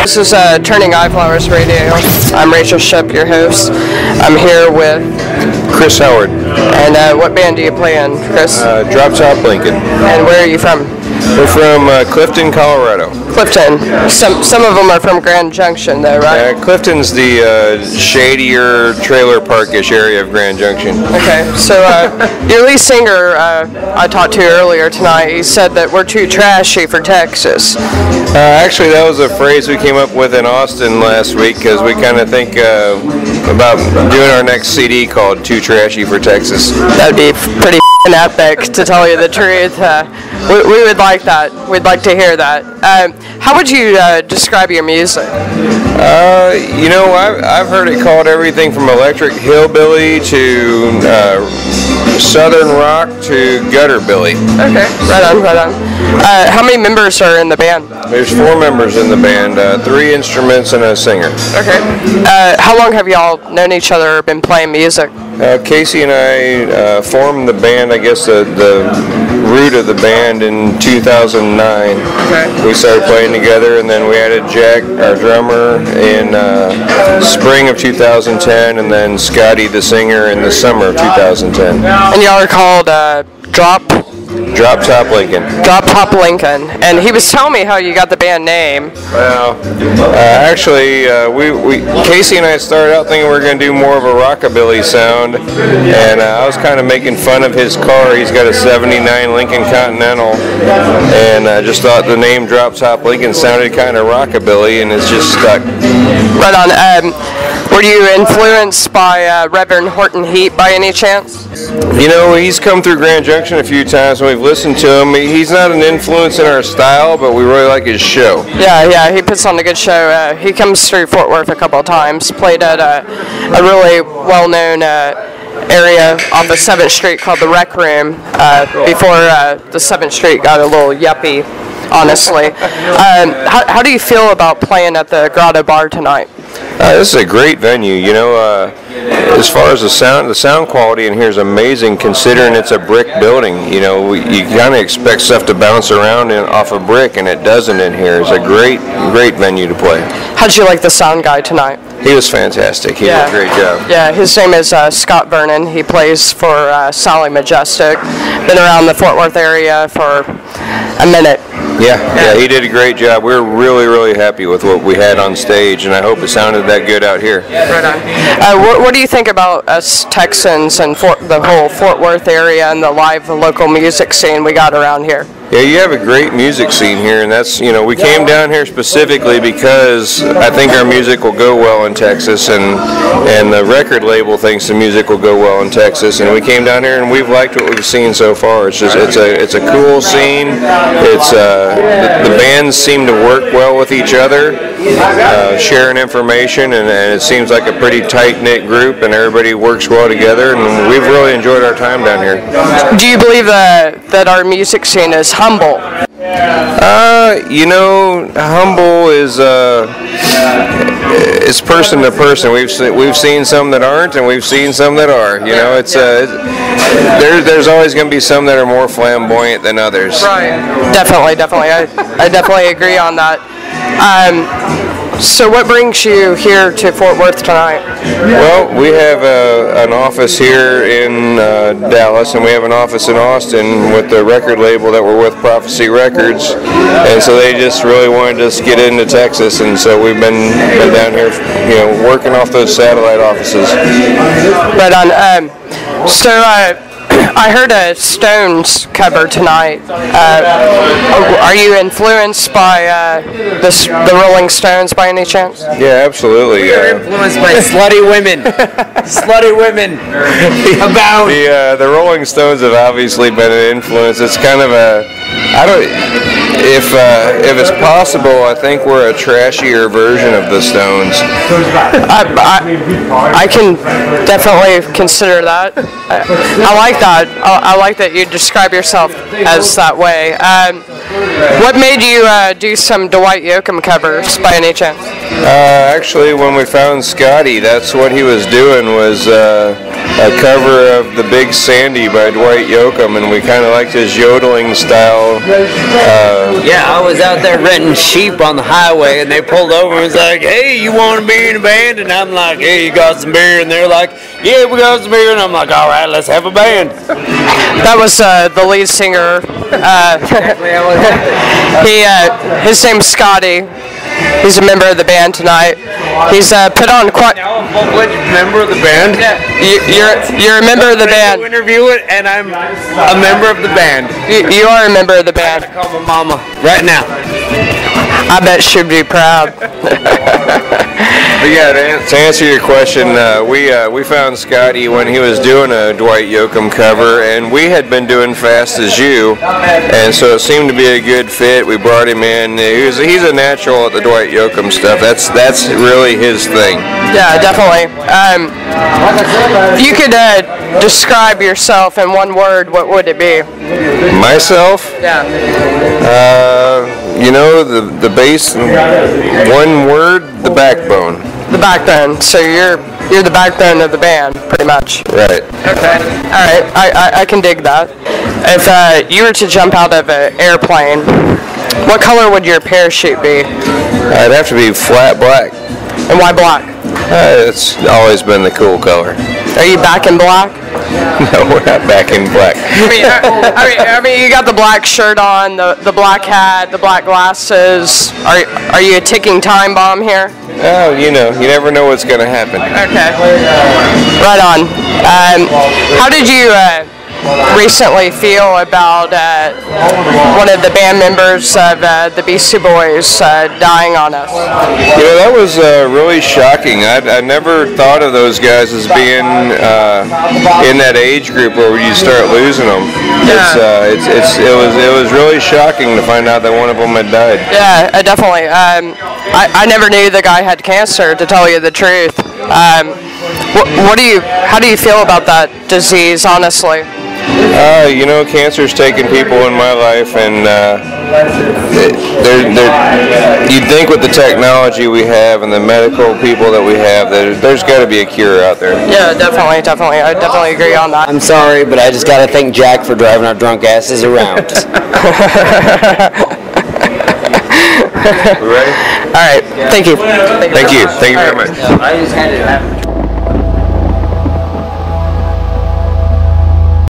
This is Turning Eye Flowers Radio. I'm Rachel Shep, your host. I'm here with Chris Howard. And what band do you play in, Chris? Drop Top Lincoln. And where are you from? We're from Clifton, Colorado. Clifton. Some of them are from Grand Junction, though, right? Clifton's the shadier, trailer parkish area of Grand Junction. Okay, so your lead singer I talked to earlier tonight, he said that we're too trashy for Texas. Actually, that was a phrase we came up with in Austin last week because we kind of think about doing our next CD called Too Trashy for Texas. That'd be pretty epic, to tell you the truth. We would like that. We'd like to hear that. How would you describe your music? I've heard it called everything from electric hillbilly to southern rock to gutter billy. Okay, right on. How many members are in the band? There's 4 members in the band, 3 instruments and a singer. Okay. How long have y'all known each other or been playing music? Casey and I formed the band, I guess the root of the band, in 2009. Okay. We started playing together, and then we added Jack, our drummer, in spring of 2010, and then Scotty, the singer, in the summer of 2010. And y'all are called Drop Top Lincoln. Drop Top Lincoln. And he was telling me how you got the band name. Well, actually, Casey and I started out thinking we were going to do more of a rockabilly sound, and I was kind of making fun of his car. He's got a '79 Lincoln Continental, and I just thought the name Drop Top Lincoln sounded kind of rockabilly, and it's just stuck. Right on. Were you influenced by Reverend Horton Heat by any chance? You know, he's come through Grand Junction a few times and we've listened to him. He's not an influence in our style, but we really like his show. Yeah, he puts on a good show. He comes through Fort Worth a couple of times, played at a really well-known area off of 7th Street called the Rec Room before the 7th Street got a little yuppie, honestly. How do you feel about playing at the Grotto Bar tonight? This is a great venue. You know, as far as the sound quality in here is amazing considering it's a brick building. You know, you kind of expect stuff to bounce around off a brick, and it doesn't in here. It's a great venue to play. How'd you like the sound guy tonight? He was fantastic. He did a great job. Yeah, his name is Scott Vernon. He plays for Sally Majestic. Been around the Fort Worth area for a minute. Yeah, he did a great job. We're really happy with what we had on stage, and I hope it sounded that good out here. Right on. What do you think about us Texans and the whole Fort Worth area and the live local music scene we got around here? Yeah, you have a great music scene here, and that's, you know, we came down here specifically because I think our music will go well in Texas, and the record label thinks the music will go well in Texas, and we came down here and we've liked what we've seen so far. It's just it's a cool scene. It's the bands seem to work well with each other, sharing information, and it seems like a pretty tight-knit group, and everybody works well together, and we've really enjoyed our time down here. Do you believe that our music scene is humble? You know, humble is it's person to person. We've seen some that aren't, and we've seen some that are. You know, it's there's always going to be some that are more flamboyant than others. Right. Definitely. I definitely agree on that. So what brings you here to Fort Worth tonight? Well, we have an office here in Dallas, and we have an office in Austin with the record label that we're with, Prophecy Records, and so they just really wanted us to get into Texas, and so we've been down here, you know, working off those satellite offices. Right on. I heard a Stones cover tonight. Are you influenced by the Rolling Stones by any chance? Yeah, absolutely. We're influenced by slutty women. Slutty women. About the Rolling Stones have obviously been an influence. It's kind of if it's possible, I think we're a trashier version of the Stones. I can definitely consider that. I like that. I like that you describe yourself as that way. What made you do some Dwight Yoakam covers by any chance? Actually, when we found Scotty, that's what he was doing, was cover of The Big Sandy by Dwight Yoakam, and we kind of liked his yodeling style. Yeah, I was out there renting sheep on the highway, and they pulled over and was like, "Hey, you want to be in a band?" And I'm like, "Hey, you got some beer?" And they're like, "Yeah, we got some beer." And I'm like, "All right, let's have a band." That was the lead singer. His name's Scotty. He's a member of the band tonight. He's put on quite. Now a full-fledged member of the band. Yeah, you're a member of the band. Interview it, and I'm a member of the band. You are a member of the band. I call my mama right now. I bet she'd be proud. But yeah, to answer your question, we found Scotty when he was doing a Dwight Yoakam cover, and we had been doing Fast As You, and so it seemed to be a good fit. We brought him in. He's a natural at the Dwight Yoakam stuff. That's really his thing. Yeah, definitely. If you could describe yourself in one word, what would it be? Myself? Yeah. The bass, one word, the backbone. The backbone. So you're the backbone of the band, pretty much. Right. Okay. All right. I can dig that. If you were to jump out of an airplane, what color would your parachute be? It'd have to be flat black. And why black? It's always been the cool color. Are you back in black? No, we're not back in black. I mean, you got the black shirt on, the black hat, the black glasses. Are you a ticking time bomb here? Oh, you never know what's going to happen. Okay. Right on. How did you recently feel about one of the band members of the Beastie Boys dying on us? That was really shocking. I never thought of those guys as being in that age group where you start losing them. Yeah. It was really shocking to find out that one of them had died. Yeah, definitely. I never knew the guy had cancer, to tell you the truth. How do you feel about that disease, honestly? Cancer's taken people in my life, and you'd think with the technology we have and the medical people that we have, there's got to be a cure out there. Yeah, definitely. I definitely agree on that. I'm sorry, but I just got to thank Jack for driving our drunk asses around. We ready? All right. Thank you. Thank you very much. I just had it happen.